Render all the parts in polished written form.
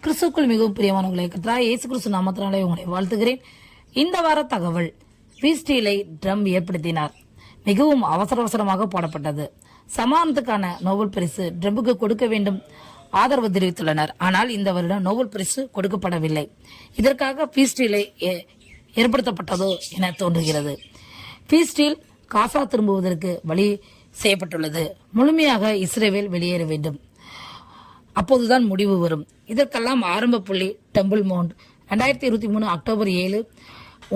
கிறிஸ்துக்குள் மிகவும் பிரியமானவர்களை கர்த்தராகிய இயேசு கிறிஸ்து நாமத்தினாலே உங்களை வாழ்த்துகிறேன். இந்த வார தகவல், பீஸ்டீலை ட்ரம்ப் ஏற்படுத்தினார். மிகவும் அவசரமாக போடப்பட்டது. சமாதானத்துக்கான நோபல் பரிசு ட்ரம்புக்கு கொடுக்க வேண்டும் ஆதரவு தெரிவித்துள்ளனர். ஆனால் இந்த வருடம் நோபல் பரிசு கொடுக்கப்படவில்லை. இதற்காக பீஸ்டீலை ஏற்படுத்தப்பட்டதோ என தோன்றுகிறது. பீஸ்டீல் காசா திரும்புவதற்கு வழி செய்யப்பட்டுள்ளது. முழுமையாக இஸ்ரேல் வெளியேற வேண்டும். அப்போதுதான் முடிவு வரும். இதற்கெல்லாம் ஆரம்ப புள்ளி டெம்பிள் மவுண்ட் 2023 அக்டோபர் 7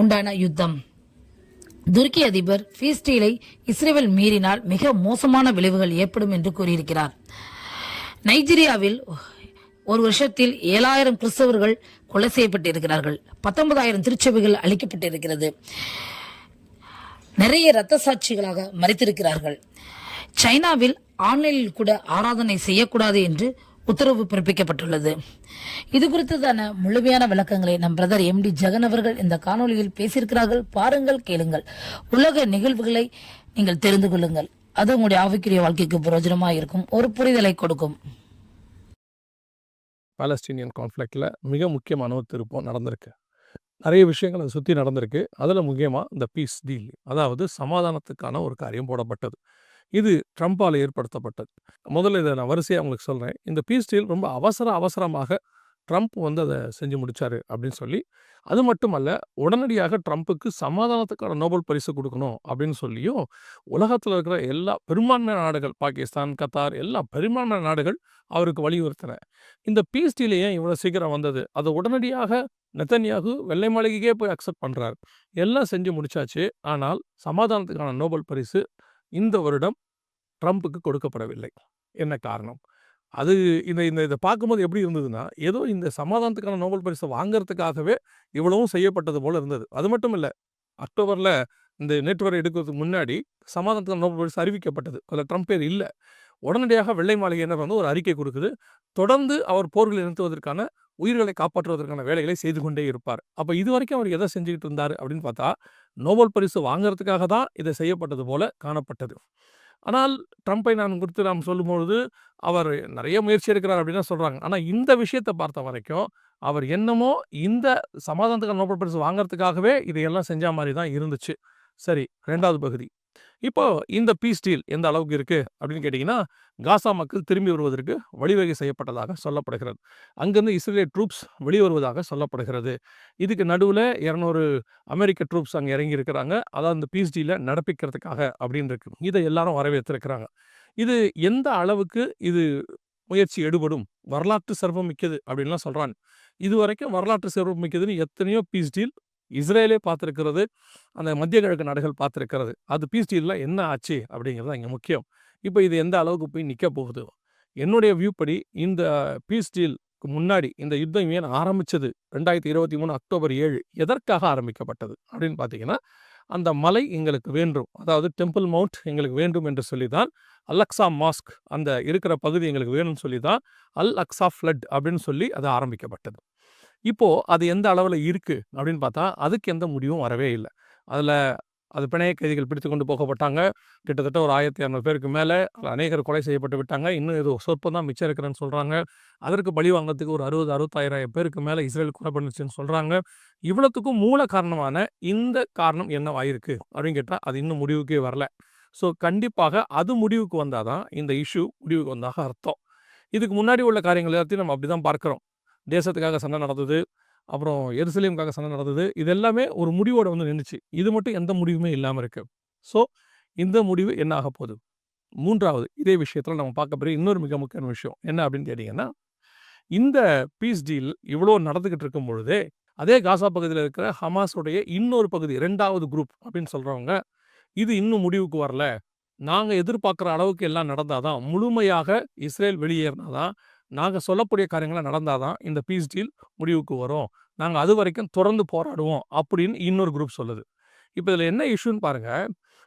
உண்டான யுத்தம். துருக்கி அதிபர் பீஸ்டீலை இஸ்ரேல் மீறினால் மிக மோசமான விளைவுகள் ஏற்படும் என்று கூறியிருக்கிறார். நைஜீரியாவில் ஒரு வருஷத்தில் 7000 கிறிஸ்தவர்கள் கொலை செய்யப்பட்டிருக்கிறார்கள். 19,000 திருச்சபைகள் அளிக்கப்பட்டிருக்கிறது. நிறைய இரத்த சாட்சிகளாக மறைத்திருக்கிறார்கள். சைனாவில் ஆன்லைனில் கூட ஆராதனை செய்யக்கூடாது என்று உத்தரவு பிறப்பிக்கப்பட்டுள்ளது. இது குறித்ததான முழுமையான விளக்கங்களை நம் பிரதர் MD ஜெகன் அவர்கள் இந்த காணொலியில் பேசியிருக்கிறார்கள். பாருங்கள், கேளுங்கள். உலக நிகழ்வுகளை நீங்கள் தெரிந்து கொள்ளுங்கள். அது உங்களுடைய ஆவிக்குரிய வாழ்க்கைக்கு பிரயோஜனமாக இருக்கும், ஒரு புரிதலை கொடுக்கும். பாலஸ்தீனியன் கான்ஃப்ளிக்டில் மிக முக்கியமான ஒரு திருப்பம் நடந்திருக்கு. நிறைய விஷயங்கள் அதை சுற்றி நடந்திருக்கு. அதில் முக்கியமாக இந்த பீஸ் டீல், அதாவது சமாதானத்துக்கான ஒரு காரியம் போடப்பட்டது. இது ட்ரம்ப்பால் ஏற்படுத்தப்பட்டது. முதல்ல இதை நான் வரிசையாக உங்களுக்கு சொல்கிறேன். இந்த பீஸ் டீல் ரொம்ப அவசரமாக ட்ரம்ப் அதை செஞ்சு முடித்தார் அப்படின்னு சொல்லி, அது மட்டுமல்ல, உடனடியாக ட்ரம்ப்புக்கு சமாதானத்துக்கான நோபல் பரிசு கொடுக்கணும் அப்படின்னு சொல்லியும் உலகத்தில் இருக்கிற எல்லா பெரும்பான்மை நாடுகள், பாகிஸ்தான், கத்தார், எல்லா பெரும்பான்மை நாடுகள் அவருக்கு வலியுறுத்தின. இந்த பீஸ் டீல் ஏன் இவ்வளோ சீக்கிரம் வந்தது? அதை உடனடியாக நெத்தன்யாகு வெள்ளை மாளிகைக்கே போய் அக்செப்ட் பண்ணுறாரு. எல்லாம் செஞ்சு முடிச்சாச்சு. ஆனால் சமாதானத்துக்கான நோபல் பரிசு இந்த வருடம் ட்ரம்ப்புக்கு கொடுக்கப்படவில்லை. என்ன காரணம்? அது இதை பார்க்கும்போது எப்படி இருந்ததுன்னா, ஏதோ இந்த சமாதானத்துக்கான நோபல் பரிசை வாங்கிறதுக்காகவே இவ்வளவும் செய்யப்பட்டது போல இருந்தது. அது மட்டும் இல்லை, அக்டோபரில் இந்த நேற்று வரை எடுக்கிறதுக்கு முன்னாடி சமாதானத்துக்கான நோபல் பரிசு அறிவிக்கப்பட்டது. அதில் ட்ரம்ப் பேர் இல்லை. உடனடியாக வெள்ளை மாளிகையினர் ஒரு அறிக்கை கொடுக்குது. தொடர்ந்து அவர் போர்களை நிறுத்துவதற்கான, உயிர்களை காப்பாற்றுவதற்கான வேலைகளை செய்து கொண்டே இருப்பார். அப்போ இது வரைக்கும் அவர் எதை செஞ்சுக்கிட்டு இருந்தார் அப்படின்னு பார்த்தா, நோபல் பரிசு வாங்கிறதுக்காக தான் இதை செய்யப்பட்டது போல காணப்பட்டது. ஆனால் ட்ரம்ப்பை நாம் சொல்லும்பொழுது அவர் நிறைய முயற்சி எடுக்கிறார் அப்படின்னு தான் சொல்கிறாங்க. ஆனால் இந்த விஷயத்தை பார்த்த வரைக்கும் அவர் என்னமோ இந்த சமாதானத்துக்கான நோபல் பரிசு வாங்கிறதுக்காகவே இதையெல்லாம் செஞ்ச மாதிரி தான் இருந்துச்சு. சரி, 2வது பகுதி. இப்போ இந்த பீஸ் டீல் எந்த அளவுக்கு இருக்கு அப்படின்னு கேட்டிங்கன்னா, காசா மக்கள் திரும்பி வருவதற்கு வழிவகை செய்யப்பட்டதாக சொல்லப்படுகிறது. அங்கிருந்து இஸ்ரேல் ட்ரூப்ஸ் வெளிவருவதாக சொல்லப்படுகிறது. இதுக்கு நடுவில் 200 அமெரிக்க ட்ரூப்ஸ் அங்கே இறங்கி இருக்கிறாங்க. அதாவது இந்த பீஸ் டீலை நடப்பிக்கிறதுக்காக அப்படின்னு இருக்கு. இதை எல்லாரும் வரவேற்றிருக்கிறாங்க. இது எந்த அளவுக்கு இது முயற்சி எடுபடும், வரலாற்று சிறப்பு மிக்கது அப்படின்லாம் சொல்கிறாங்க. இது வரைக்கும் வரலாற்று சிறப்பு மிக்கதுன்னு எத்தனையோ பீஸ் டீல் இஸ்ரேலே பார்த்துருக்கிறது, அந்த மத்திய கிழக்கு நாடுகள் பார்த்துருக்கிறது. அது பீஸ் டீலில் என்ன ஆச்சு அப்படிங்கிறது இங்கே முக்கியம். இப்போ இது எந்த அளவுக்கு போய் நிற்க போகுது? என்னுடைய வியூ படி இந்த பீஸ் டீலுக்கு முன்னாடி இந்த யுத்தம் ஏன் ஆரம்பித்தது? 2023 அக்டோபர் 7 எதற்காக ஆரம்பிக்கப்பட்டது அப்படின்னு பார்த்தீங்கன்னா, அந்த மலை எங்களுக்கு வேண்டும், அதாவது டெம்பிள் மவுண்ட் எங்களுக்கு வேண்டும் என்று சொல்லி தான், அல்-அக்ஸா மாஸ்க் அந்த இருக்கிற பகுதி எங்களுக்கு வேணும்னு சொல்லி தான் அல்-அக்ஸா ஃப்ளட் அப்படின்னு சொல்லி அது ஆரம்பிக்கப்பட்டது. இப்போது அது எந்த அளவில் இருக்குது அப்படின்னு பார்த்தா, அதுக்கு எந்த முடிவும் வரவே இல்லை. அது பிணைய கைதிகள் பிடித்து கொண்டு போகப்பட்டாங்க. கிட்டத்தட்ட ஒரு 1200 பேருக்கு மேலே, அநேகர் கொலை செய்யப்பட்டு விட்டாங்க. இன்னும் ஏதோ சொற்பம் தான் மிச்சம் இருக்கிறேன்னு சொல்கிறாங்க. அதற்கு பழி வாங்கிறதுக்கு ஒரு 60,000-65,000 பேருக்கு மேலே இஸ்ரேல் கொலை பண்ணுச்சுன்னு சொல்கிறாங்க. இவ்வளோத்துக்கும் மூல காரணமான இந்த காரணம் என்னவாயிருக்கு அப்படின்னு கேட்டால், அது இன்னும் முடிவுக்கே வரல. ஸோ கண்டிப்பாக அது முடிவுக்கு வந்தால் தான் இந்த இஷ்யூ முடிவுக்கு வந்தாக அர்த்தம். இதுக்கு முன்னாடி உள்ள காரியங்கள் எல்லாத்தையும் நம்ம அப்படி தான் பார்க்குறோம். தேசத்துக்காக சண்டை நடந்தது, அப்புறம் எருசலேமுக்காக சண்டை நடந்தது. இது எல்லாமே ஒரு முடிவோடு நின்றுச்சு. இது மட்டும் எந்த முடிவுமே இல்லாமல் இருக்குது. ஸோ இந்த முடிவு என்ன ஆக போகுது? 3வது இதே விஷயத்தில் நம்ம பார்க்க போகிற இன்னொரு மிக முக்கியமான விஷயம் என்ன அப்படின்னு கேட்டிங்கன்னா, இந்த பீஸ் டீல் இவ்வளோ நடந்துக்கிட்டு இருக்கும் பொழுதே, அதே காசா பகுதியில் இருக்கிற ஹமாஸுடைய இன்னொரு பகுதி, 2வது குரூப் அப்படின்னு சொல்கிறவங்க, இது இன்னும் முடிவுக்கு வரல, நாங்கள் எதிர்பார்க்குற அளவுக்கு எல்லாம் நடந்தால் தான், முழுமையாக இஸ்ரேல் வெளியேறினாதான், நாங்கள் சொல்லக்கூடிய காரியங்களாம் நடந்தால் தான் இந்த பீஸ் டீல் முடிவுக்கு வரும், நாங்கள் அது வரைக்கும் தொடர்ந்து போராடுவோம் அப்படின்னு இன்னொரு குரூப் சொல்லுது. இப்போ இதில் என்ன இஷ்யூன்னு பாருங்கள்,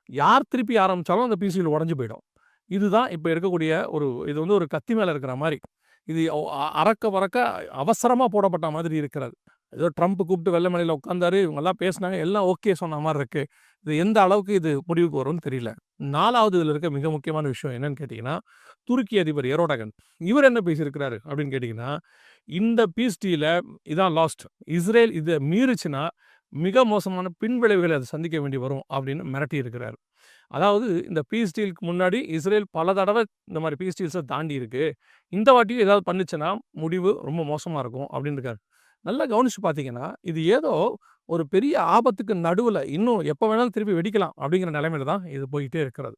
யார் திருப்பி ஆரம்பித்தாலும் அந்த பீஸ் டீல் உடஞ்சி போயிடும். இதுதான் இப்போ இருக்கக்கூடிய இது ஒரு கத்தி மேலே இருக்கிற மாதிரி. இது அறக்க பறக்க அவசரமாக போடப்பட்ட மாதிரி இருக்கிறது. ஏதோ ட்ரம்ப் கூப்பிட்டு வெள்ளை மாளிகையில உட்கார்ந்தாரு, இவங்கெல்லாம் பேசினாங்க, எல்லாம் ஓகே சொன்ன மாரி இருக்கு. இது எந்த அளவுக்கு இது முடிவுக்கு வரும்னு தெரியல. 4வது இதுல இருக்க மிக முக்கியமான விஷயம் என்னன்னு கேட்டீங்கன்னா, துருக்கி அதிபர் எரோடகன். இவர் என்ன பேசியிருக்கிறாரு அப்படின்னு கேட்டீங்கன்னா, இந்த பீஸ் டீல இதான் லாஸ்ட். இஸ்ரேல் இத மீறுச்சுன்னா, மிக மோசமான பின்விளைவுகளை அது சந்திக்க வேண்டி வரும் அப்படின்னு மிரட்டியிருக்கிறார். அதாவது இந்த பீஸ் டீலுக்கு முன்னாடி இஸ்ரேல் பல தடவ இந்த மாரி பீஸ் டீல்ஸ தாண்டி இருக்கு. இந்த வாட்டியும் ஏதாவது பண்ணுச்சுன்னா, முடிவு ரொம்ப மோசமா இருக்கும் அப்படின்னு இருக்காரு. நல்லா கவனிச்சு பார்த்தீங்கன்னா, இது ஏதோ ஒரு பெரிய ஆபத்துக்கு நடுவுல இன்னும் எப்ப வேணாலும் திருப்பி வெடிக்கலாம் அப்படிங்கிற நிலைமையில தான் இது போயிட்டே இருக்கிறது.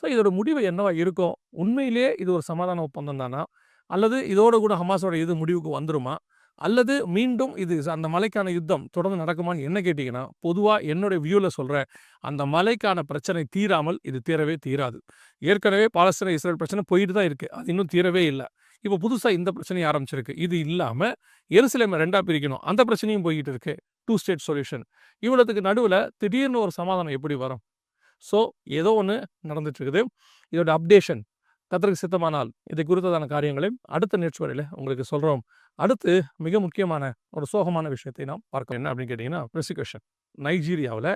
ஸோ இதோட முடிவு என்னவா இருக்கும்? உண்மையிலேயே இது ஒரு சமாதான ஒப்பந்தம் தானா? அல்லது இதோட கூட ஹமாஸோட இது முடிவுக்கு வந்துருமா? அல்லது மீண்டும் இது அந்த மலைக்கான யுத்தம் தொடர்ந்து நடக்குமான்னு என்ன கேட்டீங்கன்னா, பொதுவா என்னுடைய வியூல சொல்றேன். அந்த மலைக்கான பிரச்சனை தீராமல் இது தீரவே தீராது. ஏற்கனவே பாலஸ்தீன, இஸ்ரேல் பிரச்சனை போயிட்டு தான் இருக்கு. அது இன்னும் தீரவே இல்ல. இப்போ புதுசா இந்த பிரச்சனையும் ஆரம்பிச்சிருக்கு. இது இல்லாம எருசலேம 2ஆ பிரிக்கணும். அந்த பிரச்சனையும் போய்க்கிட்டு இருக்கு. 2 ஸ்டேட் சொல்யூஷன். இவ்வளத்துக்கு நடுவுல திடீர்னு ஒரு சமாதானம் எப்படி வரும்? ஸோ ஏதோ ஒண்ணு நடந்துட்டு இருக்குது. இதோட அப்டேஷன் கர்த்தருக்கு சித்தமானால் இதை குறித்ததான காரியங்களை அடுத்த நேர்ச்சுவரையில உங்களுக்கு சொல்றோம். அடுத்து மிக முக்கியமான ஒரு சோகமான விஷயத்தை நாம் பார்க்கிறோம். என்ன அப்படின்னு கேட்டீங்கன்னா, பெர்சிக்யூஷன். நைஜீரியாவுல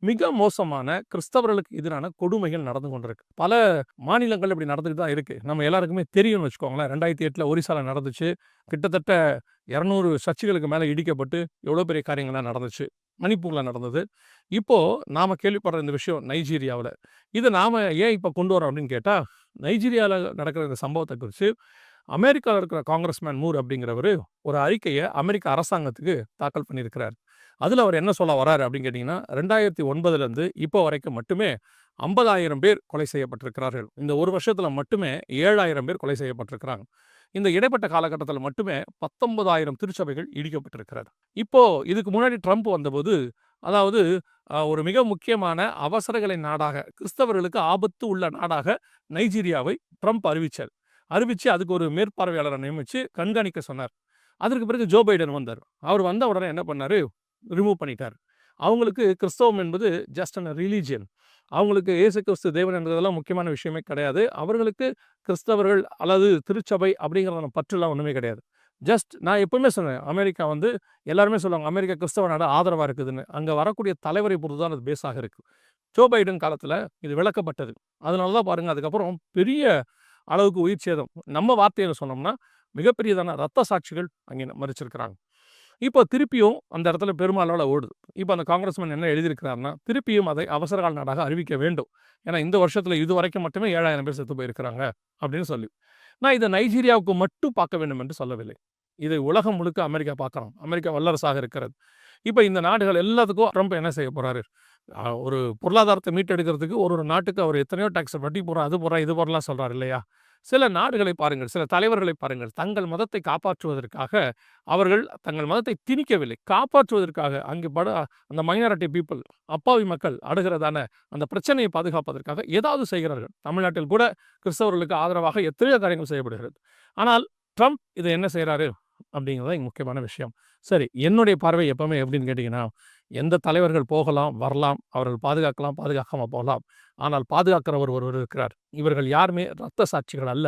மிக மோசமான கிறிஸ்தவர்களுக்கு எதிரான கொடுமைகள் நடந்து கொண்டிருக்கு. பல மாநிலங்கள் இப்படி நடந்துட்டு தான் இருக்கு. நம்ம எல்லாருக்குமே தெரியும்னு வச்சுக்கோங்களேன். 2008ல ஒரிசால நடந்துச்சு. கிட்டத்தட்ட 200 சர்ச்சுகளுக்கு மேல இடிக்கப்பட்டு எவ்வளோ பெரிய காரியங்கள்லாம் நடந்துச்சு. மணிப்பூர்ல நடந்தது. இப்போ நாம கேள்விப்படுற இந்த விஷயம் நைஜீரியாவுல. இத நாம ஏன் இப்ப கொண்டு வரோம் அப்படின்னு கேட்டா, நைஜீரியால நடக்கிற இந்த சம்பவத்த குறிச்சு அமெரிக்கால இருக்கிற காங்கிரஸ்மேன் மூர் அப்படிங்கிறவரு ஒரு அறிக்கைய அமெரிக்க அரசாங்கத்துக்கு தாக்கல் பண்ணியிருக்கிறார். அதுல அவர் என்ன சொல்ல வர்றாரு அப்படின்னு கேட்டீங்கன்னா, 2009லேருந்து இப்போ வரைக்கும் மட்டுமே 50,000 பேர் கொலை செய்யப்பட்டிருக்கிறார்கள். இந்த ஒரு வருஷத்துல மட்டுமே 7,000 பேர் கொலை செய்யப்பட்டிருக்கிறாங்க. இந்த இடைப்பட்ட காலகட்டத்தில் மட்டுமே 19,000 திருச்சபைகள் இடிக்கப்பட்டிருக்கிறது. இப்போ இதுக்கு முன்னாடி ட்ரம்ப் வந்தபோது, அதாவது ஒரு மிக முக்கியமான அவசரகால நாடாக, கிறிஸ்தவர்களுக்கு ஆபத்து உள்ள நாடாக நைஜீரியாவை ட்ரம்ப் அறிவிச்சார். அறிவிச்சு அதுக்கு ஒரு மேற்பார்வையாளரை நியமிச்சு கண்காணிக்க சொன்னார். அதற்கு பிறகு ஜோ பைடன் வந்தார். அவர் வந்த உடனே என்ன பண்ணாரு? ரிமூவ் பண்ணிட்டார். அவங்களுக்கு கிறிஸ்தவம் என்பது ஜஸ்ட் அன் ரிலிஜியன். அவங்களுக்கு இயேசு கிறிஸ்து தேவன் என்றதெல்லாம் முக்கியமான விஷயமே கிடையாது. அவர்களுக்கு கிறிஸ்தவர்கள் அல்லது திருச்சபை அப்படிங்கிறதான பற்றுலாம் ஒண்ணுமே கிடையாது. ஜஸ்ட் நான் எப்பவுமே சொன்னேன், அமெரிக்கா வந்து எல்லாருமே சொல்லுவாங்க, அமெரிக்கா கிறிஸ்தவ நாடு ஆதரவா இருக்குதுன்னு. அங்க வரக்கூடிய தலைவரை பொறுத்து தான் அது பேஸாக இருக்கு. ஜோ பைடன் காலத்துல இது விளக்கப்பட்டது. அதனால தான் பாருங்க, அதுக்கப்புறம் பெரிய அளவுக்கு உயிர் சேதம். நம்ம வார்த்தையில சொன்னோம்னா, மிகப்பெரியதான ரத்த சாட்சிகள் அங்கே மரிச்சிருக்கிறாங்க. இப்போ திருப்பியும் அந்த இடத்துல பெருமளவுல ஓடுது. இப்போ அந்த காங்கிரஸ்மேன் என்ன எழுதியிருக்கிறார்னா, திருப்பியும் அதை அவசரகால நாடாக அறிவிக்க வேண்டும். ஏன்னா இந்த வருஷத்துல இதுவரைக்கும் மட்டுமே 7,000 பேர் செத்து போயிருக்கிறாங்க அப்படின்னு சொல்லி. நான் இதை நைஜீரியாவுக்கு மட்டும் பார்க்க வேண்டும் என்று சொல்லவில்லை. இதை உலகம் முழுக்க அமெரிக்கா பார்க்கணும். அமெரிக்கா வல்லரசாக இருக்கிறது. இப்போ இந்த நாடுகள் எல்லாத்துக்கும் ட்ரம்ப் என்ன செய்ய போறாரு? ஒரு பொருளாதாரத்தை மீட்டெடுக்கிறதுக்கு ஒரு நாட்டுக்கு அவர் எத்தனையோ டாக்ஸ் வட்டி போடுறோம், அது போடுறோம், இது போடுறலாம் சொல்றாரு இல்லையா? சில நாடுகளை பாருங்கள், சில தலைவர்களை பாருங்கள். தங்கள் மதத்தை காப்பாற்றுவதற்காக அவர்கள் தங்கள் மதத்தை திணிக்கவில்லை. காப்பாற்றுவதற்காக அங்கே அந்த மைனாரிட்டி பீப்புள், அப்பாவி மக்கள் அடைகிறதான அந்த பிரச்சனையை பாதுகாப்பதற்காக ஏதாவது செய்கிறார்கள். தமிழ்நாட்டில் கூட கிறிஸ்தவர்களுக்கு ஆதரவாக எத்தனையோ காரியங்கள் செய்யப்படுகிறது. ஆனால் ட்ரம்ப் இதை என்ன செய்கிறாரு அப்படிங்கிறது தான் இங்க முக்கியமான விஷயம். சரி, என்னுடைய பார்வை எப்பவுமே எப்படின்னு கேட்டிங்கன்னா, எந்த தலைவர்கள் போகலாம், வரலாம், அவர்கள் பாதுகாக்கலாம், பாதுகாக்காம போகலாம். ஆனால் பாதுகாக்கிறவர் ஒருவர் இருக்கிறார். இவர்கள் யாருமே இரத்த சாட்சிகள் அல்ல.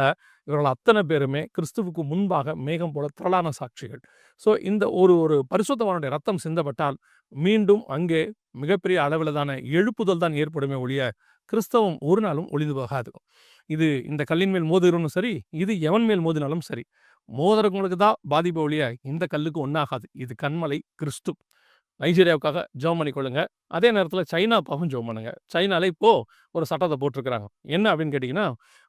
இவர்கள் அத்தனை பேருமே கிறிஸ்துவுக்கு முன்பாக மேகம் போல திரளான சாட்சிகள். ஸோ இந்த ஒரு பரிசுத்தவானுடைய ரத்தம் சிந்தப்பட்டால் மீண்டும் அங்கே மிகப்பெரிய அளவிலான எழுப்புதல் தான் ஏற்படுமே ஒழிய, கிறிஸ்தவம் ஒரு நாளும் ஒழிந்து போகாது. இது இந்த கல்லின் மேல் மோதுகிறவனும் சரி, இது எவன் மேல் மோதினாலும் சரி, மோதுறவங்களுக்கு தான் பாதிப்பு ஒழிய இந்த கல்லுக்கு ஒன்றாகாது. இது கன்மலை கிறிஸ்து. நைஜீரியாவுக்காக ஜெபம் பண்ணிக்கொள்ளுங்க. அதே நேரத்தில் சைனாவுக்காகவும் ஜெபம் பண்ணுங்க. சைனால இப்போ ஒரு சட்டத்தை போட்டிருக்கிறாங்க. என்ன அப்படின்னு கேட்டிங்கன்னா,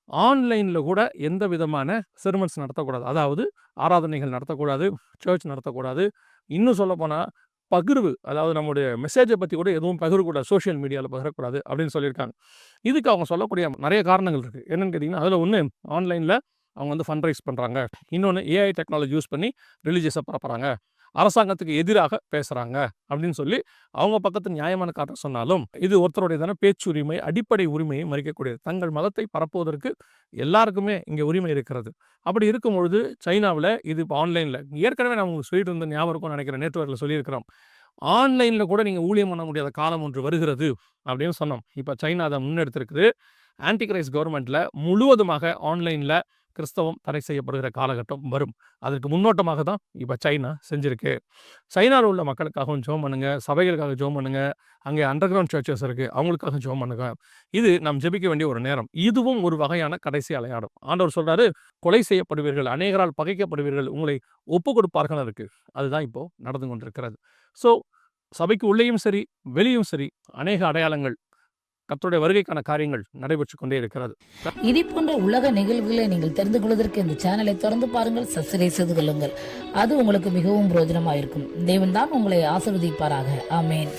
ஆன்லைனில் கூட எந்த விதமான செர்மன்ஸ் நடத்தக்கூடாது. அதாவது ஆராதனைகள் நடத்தக்கூடாது, சர்ச் நடத்தக்கூடாது. இன்னும் சொல்லப்போனால் பகிர்வு, அதாவது நம்முடைய மெசேஜை பற்றி கூட எதுவும் பகிரக்கூடாது, சோஷியல் மீடியாவில் பகிரக்கூடாது அப்படின்னு சொல்லியிருக்காங்க. இதுக்கு அவங்க சொல்லக்கூடிய நிறைய காரணங்கள் இருக்குது. என்னென்னு கேட்டிங்கன்னா, அதில் ஒன்று ஆன்லைனில் அவங்க வந்து ஃபண்ட் ரைஸ் பண்ணுறாங்க. இன்னொன்று ஏஐ டெக்னாலஜி யூஸ் பண்ணி ரிலீஜியஸை பரப்புகிறாங்க. அரசாங்கத்துக்கு எதிராக பேசுகிறாங்க அப்படின்னு சொல்லி அவங்க பக்கத்து நியாயமான காரணம் சொன்னாலும், இது ஒருத்தருடையதான பேச்சுரிமை, அடிப்படை உரிமையை மறிக்கக்கூடியது. தங்கள் மதத்தை பரப்புவதற்கு எல்லாருக்குமே இங்கே உரிமை இருக்கிறது. அப்படி இருக்கும் பொழுது சைனாவில் இது இப்போ ஆன்லைனில் ஏற்கனவே நான் உங்களுக்கு சொல்லிட்டு இருந்த ஞாபகம் இருக்கும்னு நினைக்கிறேன், நேர்வரில் சொல்லியிருக்கிறோம். ஆன்லைனில் கூட நீங்கள் ஊழியம் பண்ண முடியாத காலம் ஒன்று வருகிறது அப்படின்னு சொன்னோம். இப்போ சைனா அதை முன்னெடுத்திருக்குது. ஆன்டி கிரைஸ்ட் கவர்மெண்ட்டில் முழுவதுமாக ஆன்லைனில் கிறிஸ்தவம் தடை செய்யப்படுகிற காலகட்டம் வரும். அதற்கு முன்னோட்டமாக தான் இப்ப சைனா செஞ்சிருக்கு. சைனால உள்ள மக்களுக்காகவும் ஜெபம் பண்ணுங்க. சபைகளுக்காக ஜெபம் பண்ணுங்க. அங்கே அண்டர் கிரவுண்ட் சர்ச்சஸ் இருக்கு. அவங்களுக்காக ஜெபம் பண்ணுங்க. இது நாம் ஜெபிக்க வேண்டிய ஒரு நேரம். இதுவும் ஒரு வகையான கடைசி அடையாளம். ஆண்டவர் சொல்றாரு, கொலை செய்யப்படுவீர்கள், அநேகரால் பகைக்கப்படுவீர்கள், உங்களை ஒப்புக் கொடுப்பார்கள் இருக்கு. அதுதான் இப்போ நடந்து கொண்டிருக்கிறது. ஸோ சபைக்கு உள்ளேயும் சரி, வெளியும் சரி அநேக அடையாளங்கள், கர்த்தருடைய வருகைக்கான காரியங்கள் நடைபெற்றுக் கொண்டே இருக்கிறது. இதே போன்ற உலக நிகழ்வுகளை நீங்கள் தெரிந்து கொள்வதற்கு இந்த சேனலை தொடர்ந்து பாருங்கள், சப்ஸ்கிரைப் செய்து கொள்ளுங்கள். அது உங்களுக்கு மிகவும் பிரயோஜனமாக இருக்கும். தேவன் தான் உங்களை ஆசீர்வதிப்பாராக. ஆமென்.